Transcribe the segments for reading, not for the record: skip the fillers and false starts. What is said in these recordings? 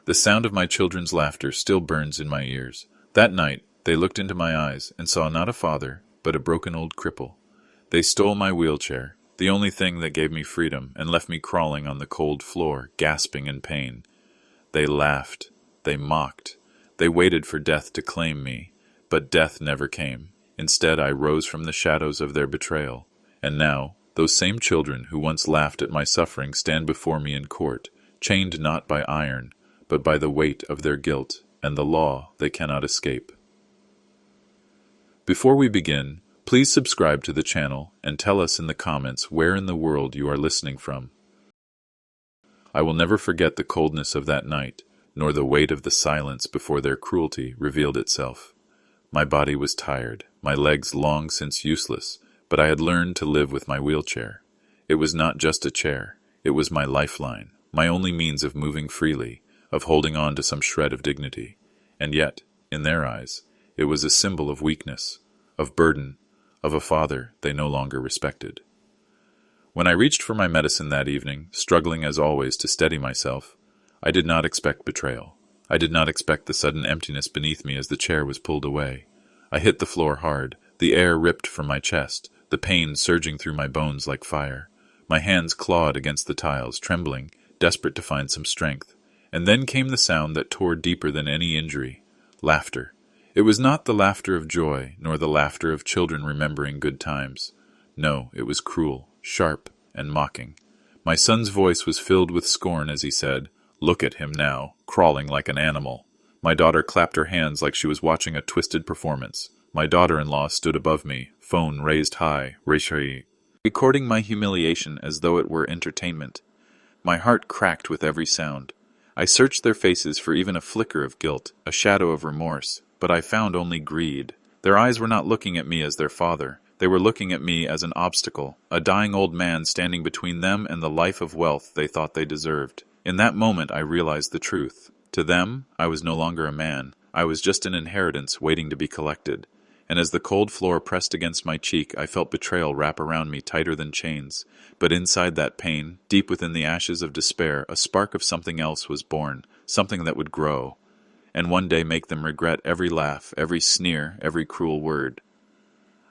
The sound of my children's laughter still burns in my ears. That night, they looked into my eyes and saw not a father, but a broken old cripple. They stole my wheelchair, the only thing that gave me freedom, and left me crawling on the cold floor, gasping in pain. They laughed. They mocked. They waited for death to claim me, but death never came. Instead, I rose from the shadows of their betrayal. And now, those same children who once laughed at my suffering stand before me in court, chained not by iron, but by the weight of their guilt and the law they cannot escape. Before we begin, please subscribe to the channel and tell us in the comments where in the world you are listening from. I will never forget the coldness of that night, nor the weight of the silence before their cruelty revealed itself. My body was tired, my legs long since useless, but I had learned to live with my wheelchair. It was not just a chair, it was my lifeline, my only means of moving freely, of holding on to some shred of dignity. And yet, in their eyes, it was a symbol of weakness, of burden, of a father they no longer respected. When I reached for my medicine that evening, struggling as always to steady myself, I did not expect betrayal. I did not expect the sudden emptiness beneath me as the chair was pulled away. I hit the floor hard, the air ripped from my chest, the pain surging through my bones like fire. My hands clawed against the tiles, trembling, desperate to find some strength. And then came the sound that tore deeper than any injury. Laughter. It was not the laughter of joy, nor the laughter of children remembering good times. No, it was cruel, sharp, and mocking. My son's voice was filled with scorn as he said, "Look at him now, crawling like an animal." My daughter clapped her hands like she was watching a twisted performance. My daughter-in-law stood above me, phone raised high, recording my humiliation as though it were entertainment. My heart cracked with every sound. I searched their faces for even a flicker of guilt, a shadow of remorse, but I found only greed. Their eyes were not looking at me as their father. They were looking at me as an obstacle, a dying old man standing between them and the life of wealth they thought they deserved. In that moment I realized the truth. To them, I was no longer a man. I was just an inheritance waiting to be collected. And as the cold floor pressed against my cheek, I felt betrayal wrap around me tighter than chains. But inside that pain, deep within the ashes of despair, a spark of something else was born, something that would grow, and one day make them regret every laugh, every sneer, every cruel word.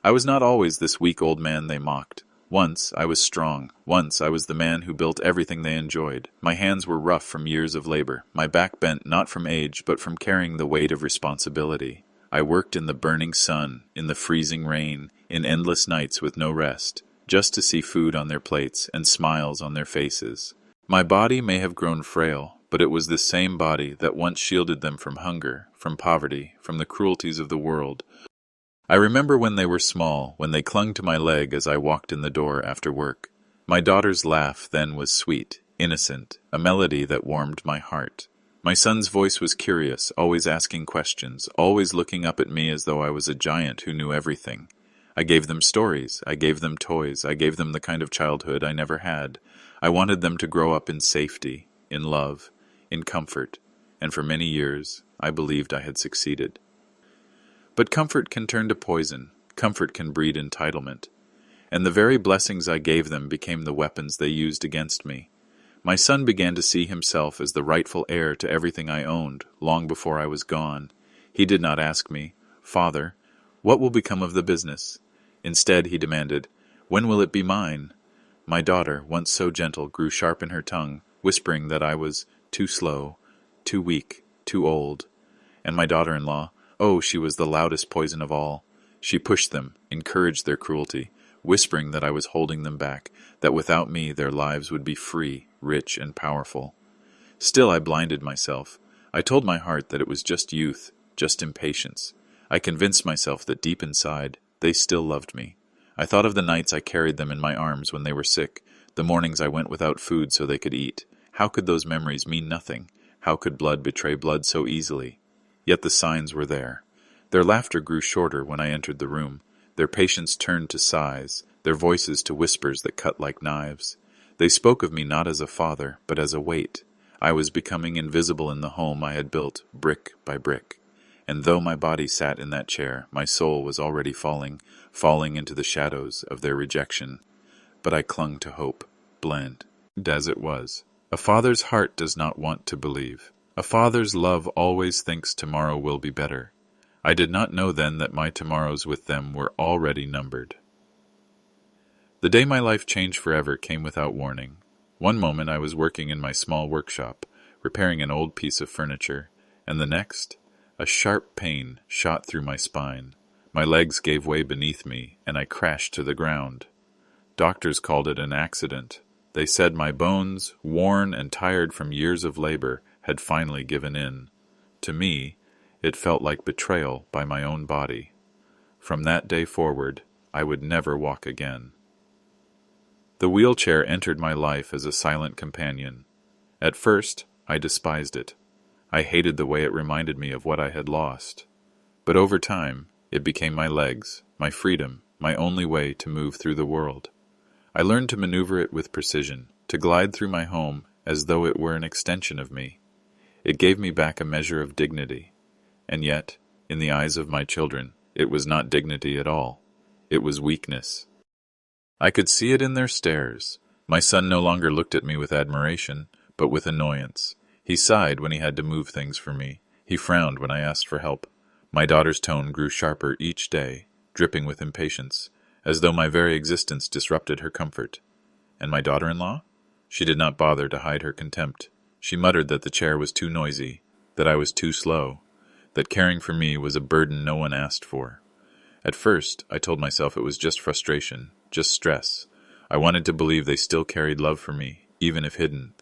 I was not always this weak old man they mocked. Once I was strong. Once I was the man who built everything they enjoyed. My hands were rough from years of labor, my back bent not from age, but from carrying the weight of responsibility. I worked in the burning sun, in the freezing rain, in endless nights with no rest, just to see food on their plates and smiles on their faces. My body may have grown frail, but it was this same body that once shielded them from hunger, from poverty, from the cruelties of the world. I remember when they were small, when they clung to my leg as I walked in the door after work. My daughter's laugh then was sweet, innocent, a melody that warmed my heart. My son's voice was curious, always asking questions, always looking up at me as though I was a giant who knew everything. I gave them stories, I gave them toys, I gave them the kind of childhood I never had. I wanted them to grow up in safety, in love, in comfort, and for many years I believed I had succeeded. But comfort can turn to poison, comfort can breed entitlement, and the very blessings I gave them became the weapons they used against me. My son began to see himself as the rightful heir to everything I owned, long before I was gone. He did not ask me, "Father, what will become of the business?" Instead, he demanded, "When will it be mine?" My daughter, once so gentle, grew sharp in her tongue, whispering that I was too slow, too weak, too old. And my daughter-in-law, oh, she was the loudest poison of all. She pushed them, encouraged their cruelty, whispering that I was holding them back, that without me their lives would be free, rich, and powerful. Still I blinded myself. I told my heart that it was just youth, just impatience. I convinced myself that deep inside, they still loved me. I thought of the nights I carried them in my arms when they were sick, the mornings I went without food so they could eat. How could those memories mean nothing? How could blood betray blood so easily? Yet the signs were there. Their laughter grew shorter when I entered the room. Their patience turned to sighs, their voices to whispers that cut like knives. They spoke of me not as a father, but as a weight. I was becoming invisible in the home I had built, brick by brick. And though my body sat in that chair, my soul was already falling into the shadows of their rejection. But I clung to hope, bland as it was. A father's heart does not want to believe. A father's love always thinks tomorrow will be better. I did not know then that my tomorrows with them were already numbered. The day my life changed forever came without warning. One moment I was working in my small workshop, repairing an old piece of furniture, and the next, a sharp pain shot through my spine. My legs gave way beneath me, and I crashed to the ground. Doctors called it an accident. They said my bones, worn and tired from years of labor, had finally given in. To me, it felt like betrayal by my own body. From that day forward, I would never walk again. The wheelchair entered my life as a silent companion. At first, I despised it. I hated the way it reminded me of what I had lost. But over time, it became my legs, my freedom, my only way to move through the world. I learned to maneuver it with precision, to glide through my home as though it were an extension of me. It gave me back a measure of dignity. And yet, in the eyes of my children, it was not dignity at all. It was weakness. I could see it in their stares. My son no longer looked at me with admiration, but with annoyance. He sighed when he had to move things for me. He frowned when I asked for help. My daughter's tone grew sharper each day, dripping with impatience, as though my very existence disrupted her comfort. And my daughter-in-law? She did not bother to hide her contempt. She muttered that the chair was too noisy, that I was too slow, that caring for me was a burden no one asked for. At first, I told myself it was just frustration, just stress. I wanted to believe they still carried love for me, even if hidden.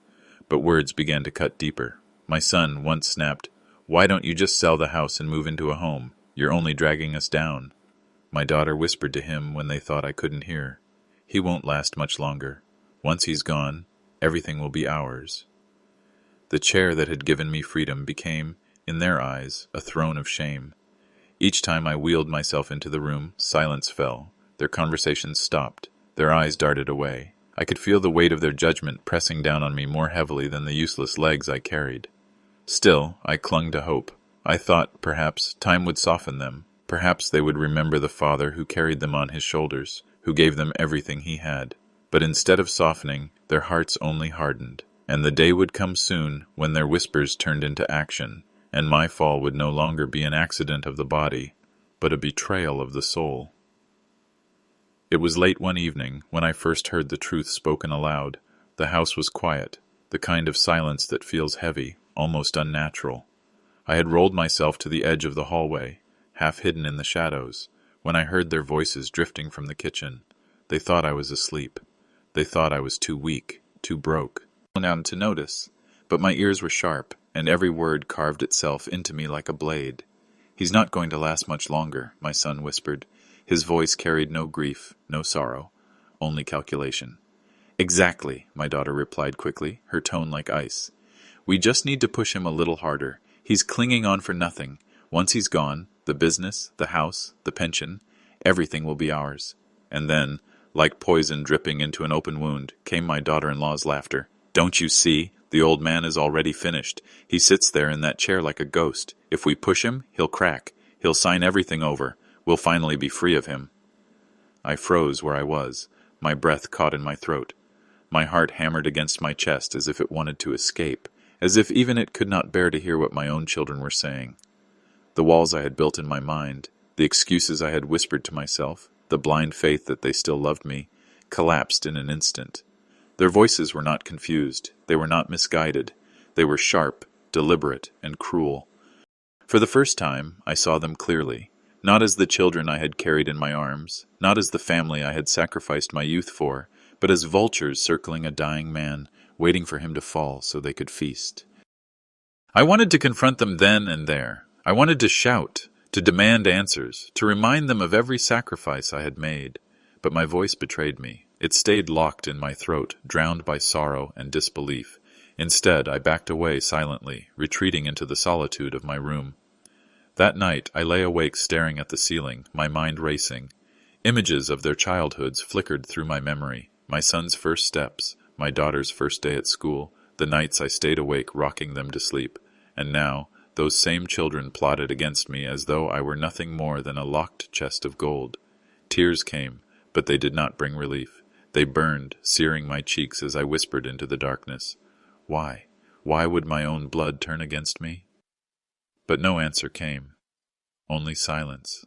But words began to cut deeper. My son once snapped, "Why don't you just sell the house and move into a home? You're only dragging us down." My daughter whispered to him when they thought I couldn't hear, "He won't last much longer. Once he's gone, everything will be ours." The chair that had given me freedom became, in their eyes, a throne of shame. Each time I wheeled myself into the room, silence fell. Their conversations stopped. Their eyes darted away. I could feel the weight of their judgment pressing down on me more heavily than the useless legs I carried. Still, I clung to hope. I thought, perhaps, time would soften them. Perhaps they would remember the father who carried them on his shoulders, who gave them everything he had. But instead of softening, their hearts only hardened. And the day would come soon when their whispers turned into action, and my fall would no longer be an accident of the body, but a betrayal of the soul. It was late one evening when I first heard the truth spoken aloud. The house was quiet, the kind of silence that feels heavy, almost unnatural. I had rolled myself to the edge of the hallway, half hidden in the shadows, when I heard their voices drifting from the kitchen. They thought I was asleep. They thought I was too weak, too broke. I went out to notice, but my ears were sharp, and every word carved itself into me like a blade. "He's not going to last much longer," my son whispered. His voice carried no grief, no sorrow, only calculation. "Exactly," my daughter replied quickly, her tone like ice. "We just need to push him a little harder. He's clinging on for nothing. Once he's gone, the business, the house, the pension, everything will be ours." And then, like poison dripping into an open wound, came my daughter-in-law's laughter. "Don't you see? The old man is already finished. He sits there in that chair like a ghost. If we push him, he'll crack. He'll sign everything over. We'll finally be free of him." I froze where I was. My breath caught in my throat. My heart hammered against my chest as if it wanted to escape, as if even it could not bear to hear what my own children were saying. The walls I had built in my mind, the excuses I had whispered to myself, the blind faith that they still loved me, collapsed in an instant. Their voices were not confused. They were not misguided. They were sharp, deliberate, and cruel. For the first time, I saw them clearly. Not as the children I had carried in my arms, not as the family I had sacrificed my youth for, but as vultures circling a dying man, waiting for him to fall so they could feast. I wanted to confront them then and there. I wanted to shout, to demand answers, to remind them of every sacrifice I had made. But my voice betrayed me. It stayed locked in my throat, drowned by sorrow and disbelief. Instead, I backed away silently, retreating into the solitude of my room. That night, I lay awake staring at the ceiling, my mind racing. Images of their childhoods flickered through my memory. My son's first steps, my daughter's first day at school, the nights I stayed awake rocking them to sleep. And now, those same children plotted against me as though I were nothing more than a locked chest of gold. Tears came, but they did not bring relief. They burned, searing my cheeks as I whispered into the darkness. "Why? Why would my own blood turn against me? But no answer came, only silence.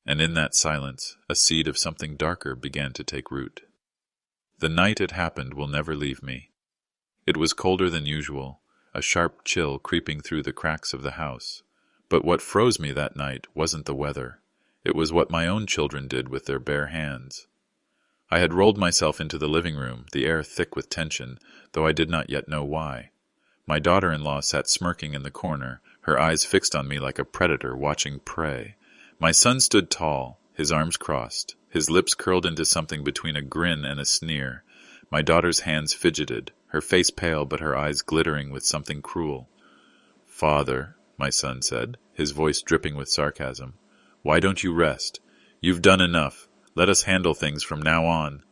And in that silence, a seed of something darker began to take root. The night it happened will never leave me. It was colder than usual, a sharp chill creeping through the cracks of the house. But what froze me that night wasn't the weather. It was what my own children did with their bare hands. I had rolled myself into the living room, the air thick with tension, though I did not yet know why. My daughter-in-law sat smirking in the corner, her eyes fixed on me like a predator watching prey. My son stood tall, his arms crossed, his lips curled into something between a grin and a sneer. My daughter's hands fidgeted, her face pale but her eyes glittering with something cruel. "Father," my son said, his voice dripping with sarcasm, "why don't you rest? You've done enough. Let us handle things from now on."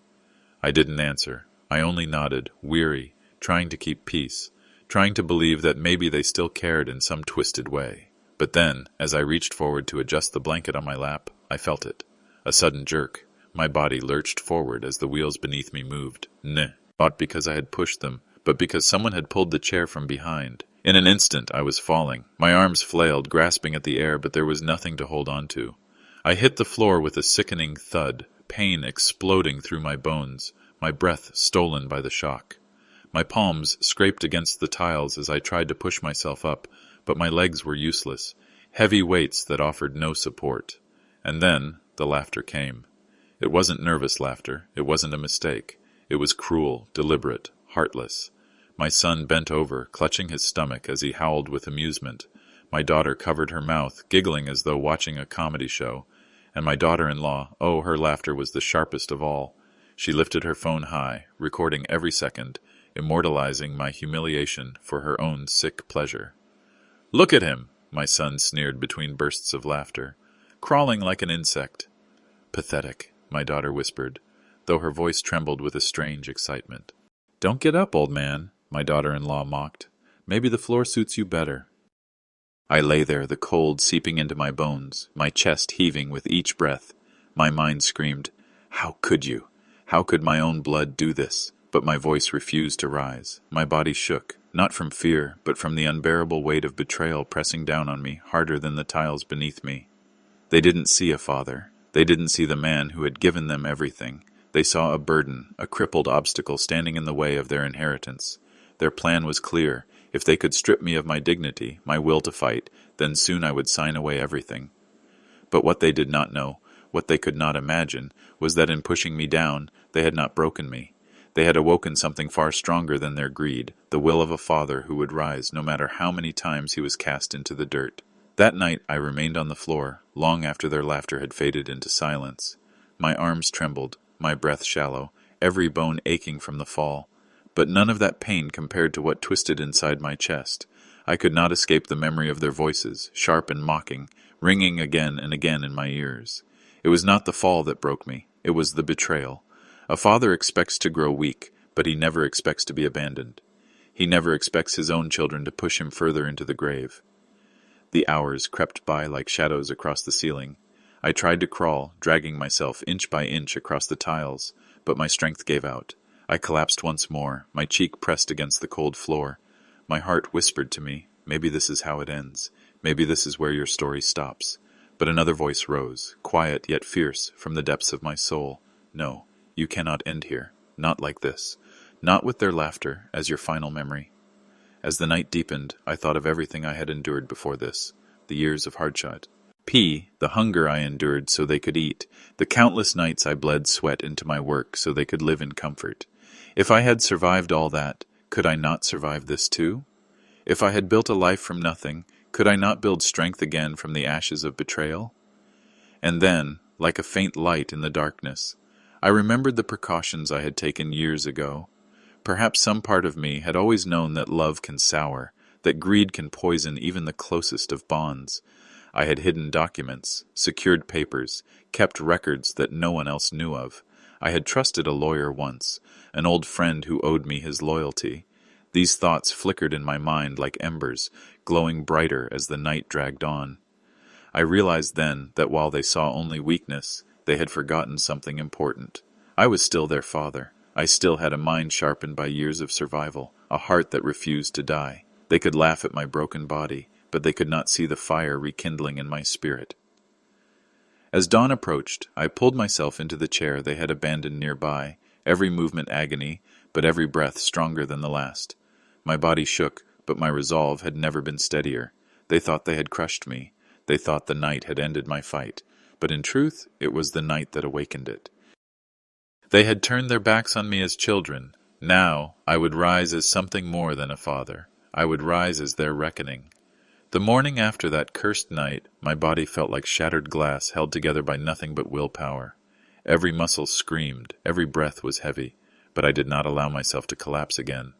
I didn't answer. I only nodded, weary, trying to keep peace, trying to believe that maybe they still cared in some twisted way. But then, as I reached forward to adjust the blanket on my lap, I felt it. A sudden jerk. My body lurched forward as the wheels beneath me moved. Not because I had pushed them, but because someone had pulled the chair from behind. In an instant, I was falling. My arms flailed, grasping at the air, but there was nothing to hold on to. I hit the floor with a sickening thud, pain exploding through my bones, my breath stolen by the shock. My palms scraped against the tiles as I tried to push myself up, but my legs were useless, heavy weights that offered no support. And then the laughter came. It wasn't nervous laughter. It wasn't a mistake. It was cruel, deliberate, heartless. My son bent over, clutching his stomach as he howled with amusement. My daughter covered her mouth, giggling as though watching a comedy show. And my daughter-in-law, oh, her laughter was the sharpest of all. She lifted her phone high, recording every second, immortalizing my humiliation for her own sick pleasure. "Look at him," my son sneered between bursts of laughter. "Crawling like an insect." "Pathetic," my daughter whispered, though her voice trembled with a strange excitement. "Don't get up, old man," my daughter-in-law mocked. "Maybe the floor suits you better." I lay there, the cold seeping into my bones, my chest heaving with each breath. My mind screamed, "How could you? How could my own blood do this?" But my voice refused to rise. My body shook, not from fear, but from the unbearable weight of betrayal pressing down on me, harder than the tiles beneath me. They didn't see a father. They didn't see the man who had given them everything. They saw a burden, a crippled obstacle standing in the way of their inheritance. Their plan was clear. If they could strip me of my dignity, my will to fight, then soon I would sign away everything. But what they did not know, what they could not imagine, was that in pushing me down, they had not broken me. They had awoken something far stronger than their greed, the will of a father who would rise no matter how many times he was cast into the dirt. That night I remained on the floor, long after their laughter had faded into silence. My arms trembled, my breath shallow, every bone aching from the fall. But none of that pain compared to what twisted inside my chest. I could not escape the memory of their voices, sharp and mocking, ringing again and again in my ears. It was not the fall that broke me. It was the betrayal. A father expects to grow weak, but he never expects to be abandoned. He never expects his own children to push him further into the grave. The hours crept by like shadows across the ceiling. I tried to crawl, dragging myself inch by inch across the tiles, but my strength gave out. I collapsed once more, my cheek pressed against the cold floor. My heart whispered to me, maybe this is how it ends. Maybe this is where your story stops. But another voice rose, quiet yet fierce, from the depths of my soul. No, you cannot end here. Not like this. Not with their laughter as your final memory. As the night deepened, I thought of everything I had endured before this, the years of hardship. The hunger I endured so they could eat, the countless nights I bled sweat into my work so they could live in comfort. If I had survived all that, could I not survive this too? If I had built a life from nothing, could I not build strength again from the ashes of betrayal? And then, like a faint light in the darkness, I remembered the precautions I had taken years ago. Perhaps some part of me had always known that love can sour, that greed can poison even the closest of bonds. I had hidden documents, secured papers, kept records that no one else knew of. I had trusted a lawyer once, an old friend who owed me his loyalty. These thoughts flickered in my mind like embers, glowing brighter as the night dragged on. I realized then that while they saw only weakness, they had forgotten something important. I was still their father. I still had a mind sharpened by years of survival, a heart that refused to die. They could laugh at my broken body, but they could not see the fire rekindling in my spirit. As dawn approached, I pulled myself into the chair they had abandoned nearby, every movement agony, but every breath stronger than the last. My body shook, but my resolve had never been steadier. They thought they had crushed me. They thought the night had ended my fight. But in truth, it was the night that awakened it. They had turned their backs on me as children. Now, I would rise as something more than a father. I would rise as their reckoning. The morning after that cursed night, my body felt like shattered glass held together by nothing but willpower. Every muscle screamed, every breath was heavy, but I did not allow myself to collapse again.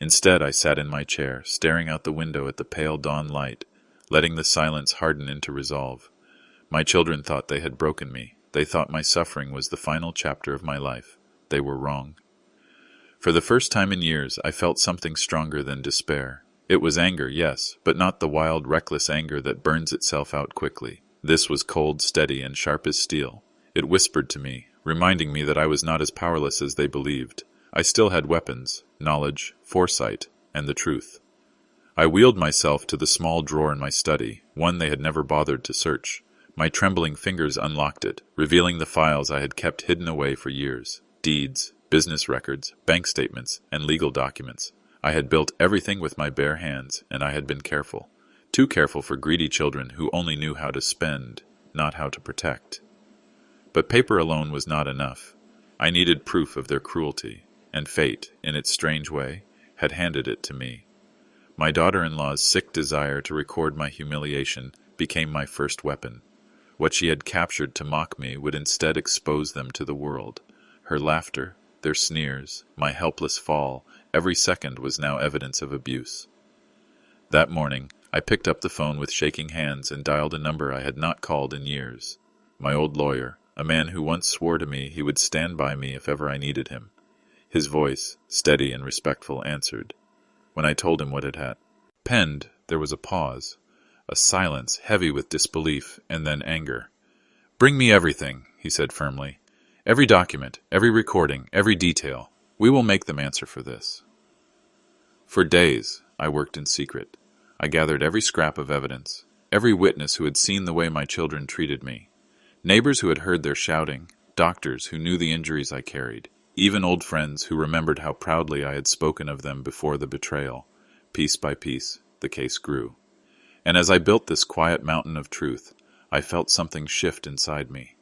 Instead, I sat in my chair, staring out the window at the pale dawn light, letting the silence harden into resolve. My children thought they had broken me. They thought my suffering was the final chapter of my life. They were wrong. For the first time in years, I felt something stronger than despair. It was anger, yes, but not the wild, reckless anger that burns itself out quickly. This was cold, steady, and sharp as steel. It whispered to me, reminding me that I was not as powerless as they believed. I still had weapons, knowledge, foresight, and the truth. I wheeled myself to the small drawer in my study, one they had never bothered to search. My trembling fingers unlocked it, revealing the files I had kept hidden away for years. Deeds, business records, bank statements, and legal documents. I had built everything with my bare hands, and I had been careful. Too careful for greedy children who only knew how to spend, not how to protect. But paper alone was not enough. I needed proof of their cruelty, and fate, in its strange way, had handed it to me. My daughter-in-law's sick desire to record my humiliation became my first weapon. What she had captured to mock me would instead expose them to the world. Her laughter, their sneers, my helpless fall, every second was now evidence of abuse. That morning, I picked up the phone with shaking hands and dialed a number I had not called in years. My old lawyer, a man who once swore to me he would stand by me if ever I needed him. His voice, steady and respectful, answered. When I told him what had happened, there was a pause, a silence heavy with disbelief and then anger. "Bring me everything," he said firmly. "Every document, every recording, every detail. We will make them answer for this." For days, I worked in secret. I gathered every scrap of evidence, every witness who had seen the way my children treated me, neighbors who had heard their shouting, doctors who knew the injuries I carried, even old friends who remembered how proudly I had spoken of them before the betrayal. Piece by piece, the case grew. And as I built this quiet mountain of truth, I felt something shift inside me.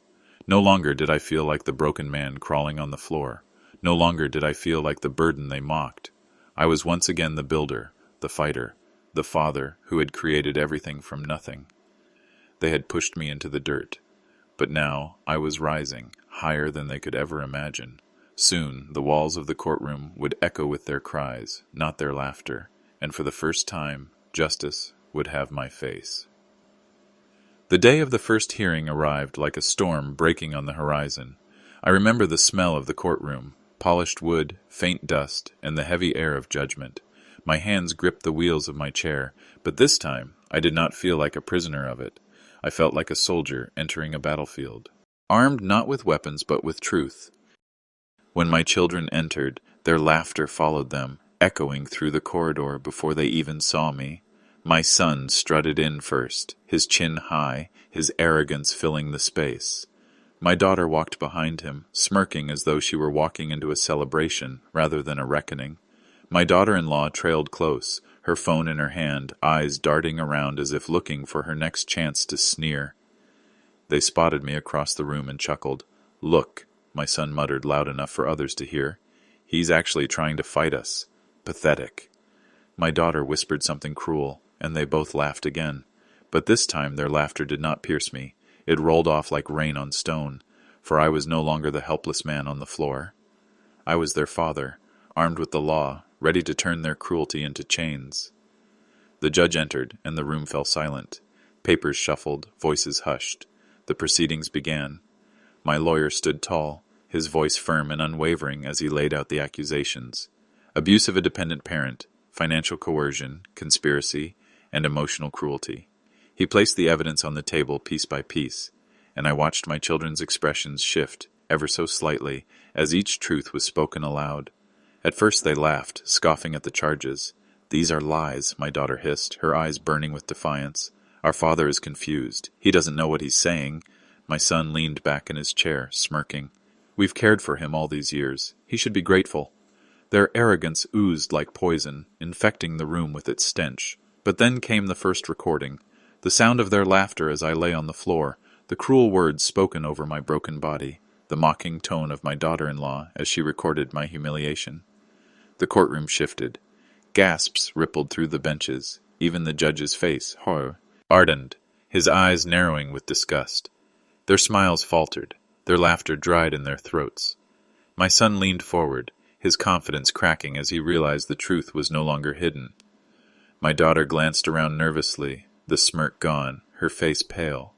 No longer did I feel like the broken man crawling on the floor. No longer did I feel like the burden they mocked. I was once again the builder, the fighter, the father who had created everything from nothing. They had pushed me into the dirt, but now I was rising, higher than they could ever imagine. Soon the walls of the courtroom would echo with their cries, not their laughter, and for the first time, justice would have my face. The day of the first hearing arrived like a storm breaking on the horizon. I remember the smell of the courtroom, polished wood, faint dust, and the heavy air of judgment. My hands gripped the wheels of my chair, but this time I did not feel like a prisoner of it. I felt like a soldier entering a battlefield, armed not with weapons but with truth. When my children entered, their laughter followed them, echoing through the corridor before they even saw me. My son strutted in first, his chin high, his arrogance filling the space. My daughter walked behind him, smirking as though she were walking into a celebration rather than a reckoning. My daughter-in-law trailed close, her phone in her hand, eyes darting around as if looking for her next chance to sneer. They spotted me across the room and chuckled. "Look," my son muttered loud enough for others to hear. "He's actually trying to fight us. Pathetic." My daughter whispered something cruel, and they both laughed again. But this time their laughter did not pierce me. It rolled off like rain on stone, for I was no longer the helpless man on the floor. I was their father, armed with the law, ready to turn their cruelty into chains. The judge entered, and the room fell silent. Papers shuffled, voices hushed. The proceedings began. My lawyer stood tall, his voice firm and unwavering as he laid out the accusations. Abuse of a dependent parent, financial coercion, conspiracy, and emotional cruelty. He placed the evidence on the table piece by piece, and I watched my children's expressions shift, ever so slightly, as each truth was spoken aloud. At first they laughed, scoffing at the charges. "These are lies," my daughter hissed, her eyes burning with defiance. "Our father is confused. He doesn't know what he's saying." My son leaned back in his chair, smirking. "We've cared for him all these years. He should be grateful." Their arrogance oozed like poison, infecting the room with its stench. But then came the first recording, the sound of their laughter as I lay on the floor, the cruel words spoken over my broken body, the mocking tone of my daughter-in-law as she recorded my humiliation. The courtroom shifted. Gasps rippled through the benches. Even the judge's face, horror, hardened, his eyes narrowing with disgust. Their smiles faltered, their laughter dried in their throats. My son leaned forward, his confidence cracking as he realized the truth was no longer hidden. My daughter glanced around nervously, the smirk gone, her face pale.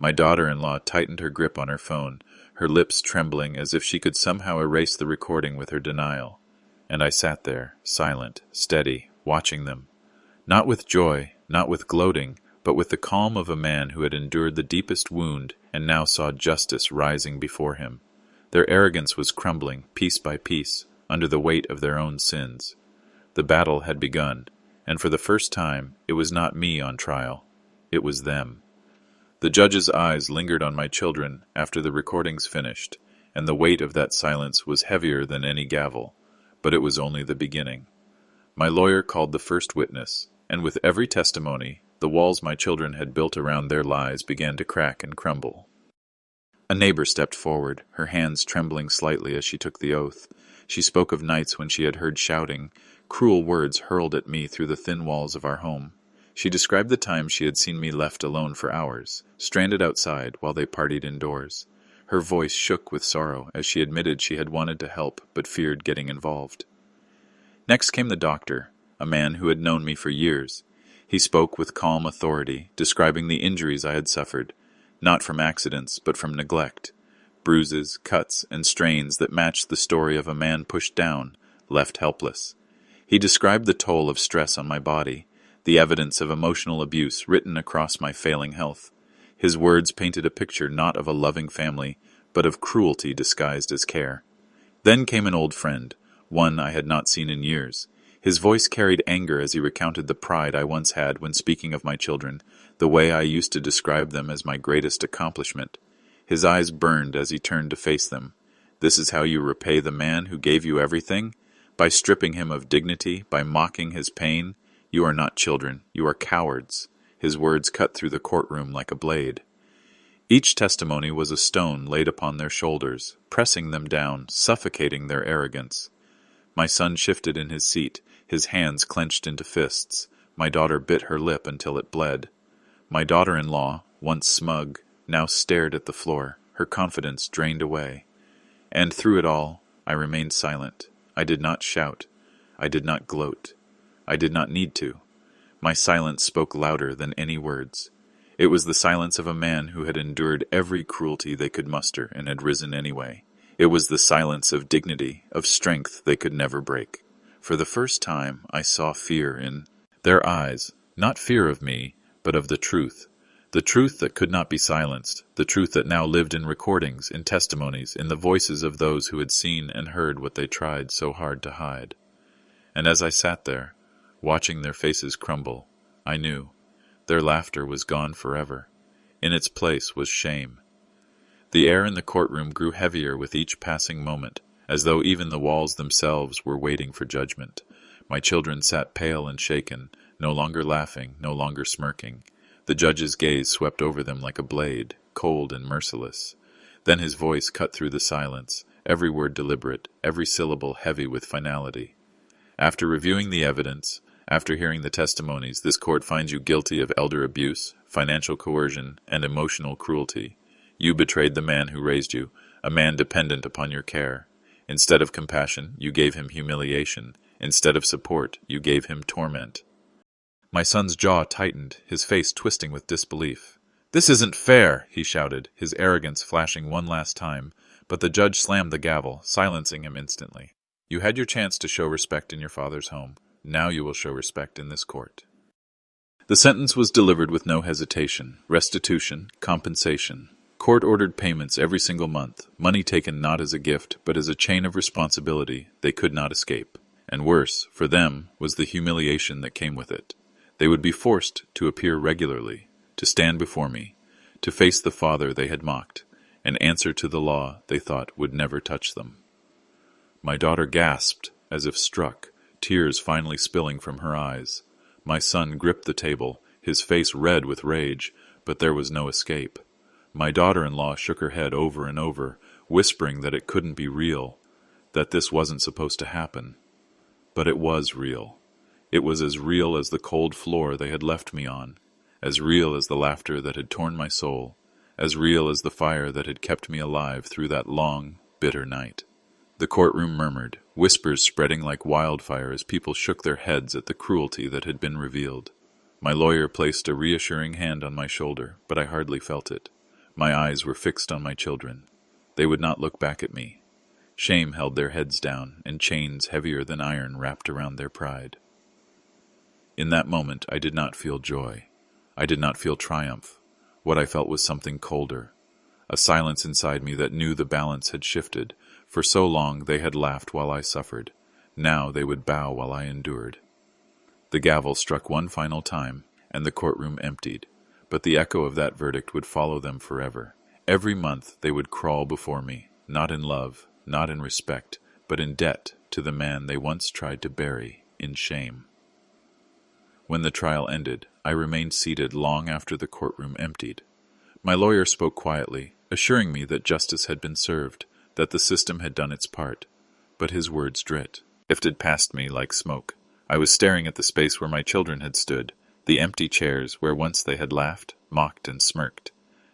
My daughter-in-law tightened her grip on her phone, her lips trembling as if she could somehow erase the recording with her denial. And I sat there, silent, steady, watching them. Not with joy, not with gloating, but with the calm of a man who had endured the deepest wound and now saw justice rising before him. Their arrogance was crumbling, piece by piece, under the weight of their own sins. The battle had begun, and for the first time it was not me on trial. It was them. The judge's eyes lingered on my children after the recordings finished, and the weight of that silence was heavier than any gavel, but it was only the beginning. My lawyer called the first witness, and with every testimony, the walls my children had built around their lies began to crack and crumble. A neighbor stepped forward, her hands trembling slightly as she took the oath. She spoke of nights when she had heard shouting, cruel words hurled at me through the thin walls of our home. She described the times she had seen me left alone for hours, stranded outside while they partied indoors. Her voice shook with sorrow as she admitted she had wanted to help but feared getting involved. Next came the doctor, a man who had known me for years. He spoke with calm authority, describing the injuries I had suffered, not from accidents but from neglect. Bruises, cuts, and strains that matched the story of a man pushed down, left helpless. He described the toll of stress on my body, the evidence of emotional abuse written across my failing health. His words painted a picture not of a loving family, but of cruelty disguised as care. Then came an old friend, one I had not seen in years. His voice carried anger as he recounted the pride I once had when speaking of my children, the way I used to describe them as my greatest accomplishment. His eyes burned as he turned to face them. "This is how you repay the man who gave you everything? By stripping him of dignity, by mocking his pain? You are not children, you are cowards." His words cut through the courtroom like a blade. Each testimony was a stone laid upon their shoulders, pressing them down, suffocating their arrogance. My son shifted in his seat, his hands clenched into fists. My daughter bit her lip until it bled. My daughter-in-law, once smug, now stared at the floor, her confidence drained away. And through it all, I remained silent. I did not shout. I did not gloat. I did not need to. My silence spoke louder than any words. It was the silence of a man who had endured every cruelty they could muster and had risen anyway. It was the silence of dignity, of strength they could never break. For the first time, I saw fear in their eyes, not fear of me, but of the truth that could not be silenced, the truth that now lived in recordings, in testimonies, in the voices of those who had seen and heard what they tried so hard to hide. And as I sat there, watching their faces crumble, I knew their laughter was gone forever. In its place was shame. The air in the courtroom grew heavier with each passing moment, as though even the walls themselves were waiting for judgment. My children sat pale and shaken, no longer laughing, no longer smirking. The judge's gaze swept over them like a blade, cold and merciless. Then his voice cut through the silence, every word deliberate, every syllable heavy with finality. "After reviewing the evidence, after hearing the testimonies, this court finds you guilty of elder abuse, financial coercion, and emotional cruelty. You betrayed the man who raised you, a man dependent upon your care. Instead of compassion, you gave him humiliation. Instead of support, you gave him torment." My son's jaw tightened, his face twisting with disbelief. "This isn't fair," he shouted, his arrogance flashing one last time, but the judge slammed the gavel, silencing him instantly. "You had your chance to show respect in your father's home. Now you will show respect in this court." The sentence was delivered with no hesitation. Restitution, compensation. Court-ordered payments every single month, money taken not as a gift, but as a chain of responsibility they could not escape. And worse, for them, was the humiliation that came with it. They would be forced to appear regularly, to stand before me, to face the father they had mocked, and answer to the law they thought would never touch them. My daughter gasped, as if struck, tears finally spilling from her eyes. My son gripped the table, his face red with rage, but there was no escape. My daughter-in-law shook her head over and over, whispering that it couldn't be real, that this wasn't supposed to happen. But it was real. It was as real as the cold floor they had left me on, as real as the laughter that had torn my soul, as real as the fire that had kept me alive through that long, bitter night. The courtroom murmured, whispers spreading like wildfire as people shook their heads at the cruelty that had been revealed. My lawyer placed a reassuring hand on my shoulder, but I hardly felt it. My eyes were fixed on my children. They would not look back at me. Shame held their heads down, and chains heavier than iron wrapped around their pride. In that moment I did not feel joy. I did not feel triumph. What I felt was something colder, a silence inside me that knew the balance had shifted. For so long they had laughed while I suffered. Now they would bow while I endured. The gavel struck one final time, and the courtroom emptied. But the echo of that verdict would follow them forever. Every month they would crawl before me, not in love, not in respect, but in debt to the man they once tried to bury in shame. When the trial ended, I remained seated long after the courtroom emptied. My lawyer spoke quietly, assuring me that justice had been served, that the system had done its part. But his words drifted past me like smoke. I was staring at the space where my children had stood, the empty chairs where once they had laughed, mocked, and smirked.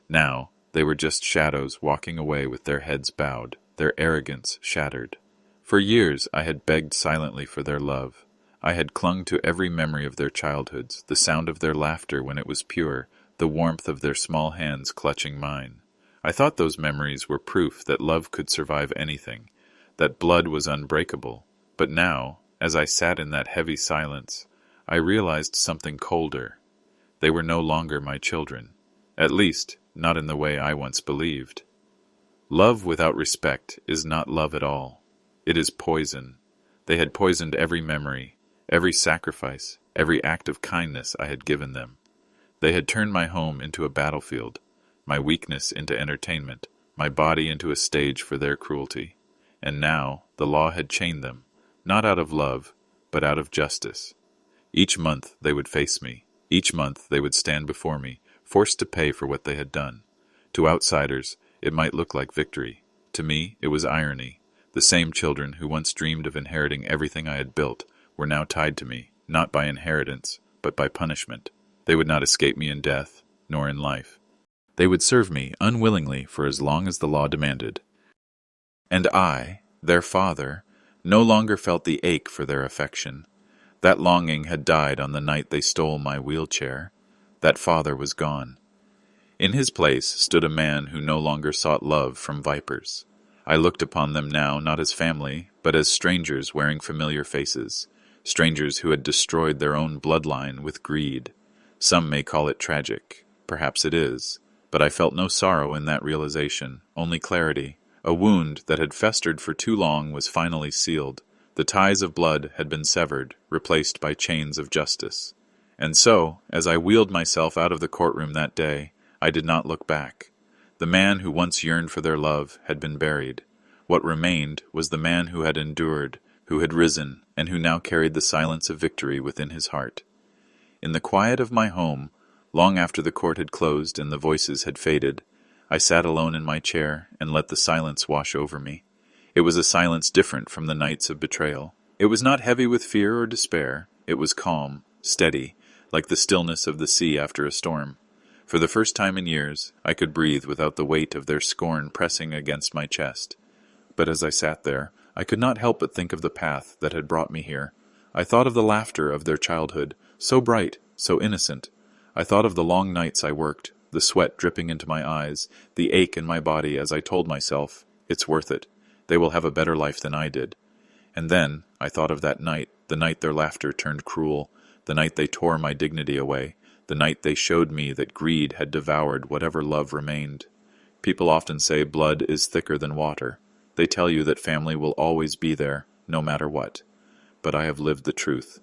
Now they were just shadows walking away with their heads bowed, their arrogance shattered. For years I had begged silently for their love. I had clung to every memory of their childhoods, the sound of their laughter when it was pure, the warmth of their small hands clutching mine. I thought those memories were proof that love could survive anything, that blood was unbreakable. But now, as I sat in that heavy silence, I realized something colder. They were no longer my children, at least not in the way I once believed. Love without respect is not love at all. It is poison. They had poisoned every memory, every sacrifice, every act of kindness I had given them. They had turned my home into a battlefield, my weakness into entertainment, my body into a stage for their cruelty. And now the law had chained them, not out of love, but out of justice. Each month they would face me. Each month they would stand before me, forced to pay for what they had done. To outsiders, it might look like victory. To me, it was irony. The same children who once dreamed of inheriting everything I had built were now tied to me, not by inheritance, but by punishment. They would not escape me in death, nor in life. They would serve me unwillingly for as long as the law demanded. And I, their father, no longer felt the ache for their affection. That longing had died on the night they stole my wheelchair. That father was gone. In his place stood a man who no longer sought love from vipers. I looked upon them now not as family, but as strangers wearing familiar faces, strangers who had destroyed their own bloodline with greed. Some may call it tragic. Perhaps it is. But I felt no sorrow in that realization, only clarity. A wound that had festered for too long was finally sealed. The ties of blood had been severed, replaced by chains of justice. And so, as I wheeled myself out of the courtroom that day, I did not look back. The man who once yearned for their love had been buried. What remained was the man who had endured, who had risen, and who now carried the silence of victory within his heart. In the quiet of my home, long after the court had closed and the voices had faded, I sat alone in my chair and let the silence wash over me. It was a silence different from the nights of betrayal. It was not heavy with fear or despair. It was calm, steady, like the stillness of the sea after a storm. For the first time in years, I could breathe without the weight of their scorn pressing against my chest. But as I sat there, I could not help but think of the path that had brought me here. I thought of the laughter of their childhood, so bright, so innocent. I thought of the long nights I worked, the sweat dripping into my eyes, the ache in my body as I told myself, "It's worth it. They will have a better life than I did." And then I thought of that night, the night their laughter turned cruel, the night they tore my dignity away, the night they showed me that greed had devoured whatever love remained. People often say blood is thicker than water. They tell you that family will always be there, no matter what. But I have lived the truth.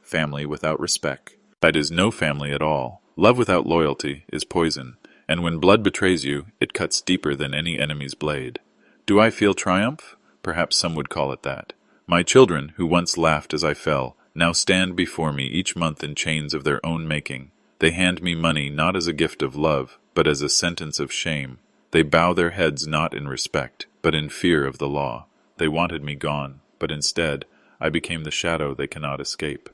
Family without respect, that is no family at all. Love without loyalty is poison, and when blood betrays you, it cuts deeper than any enemy's blade. Do I feel triumph? Perhaps some would call it that. My children, who once laughed as I fell, now stand before me each month in chains of their own making. They hand me money not as a gift of love, but as a sentence of shame. They bow their heads not in respect, but in fear of the law. They wanted me gone, but instead, I became the shadow they cannot escape.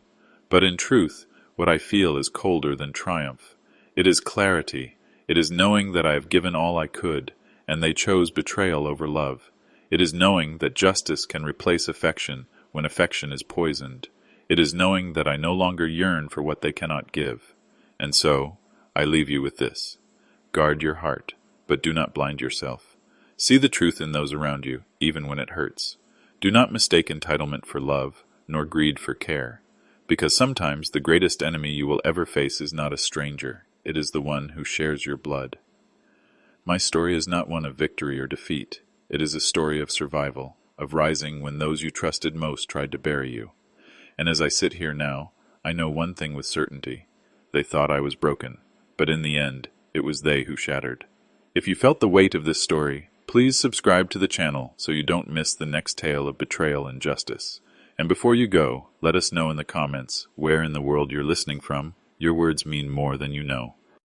But in truth, what I feel is colder than triumph. It is clarity. It is knowing that I have given all I could, and they chose betrayal over love. It is knowing that justice can replace affection when affection is poisoned. It is knowing that I no longer yearn for what they cannot give. And so, I leave you with this. Guard your heart, but do not blind yourself. See the truth in those around you, even when it hurts. Do not mistake entitlement for love, nor greed for care. Because sometimes the greatest enemy you will ever face is not a stranger. It is the one who shares your blood. My story is not one of victory or defeat. It is a story of survival, of rising when those you trusted most tried to bury you. And as I sit here now, I know one thing with certainty. They thought I was broken, but in the end, it was they who shattered. If you felt the weight of this story, please subscribe to the channel so you don't miss the next tale of betrayal and justice. And before you go, let us know in the comments where in the world you're listening from. Your words mean more than you know.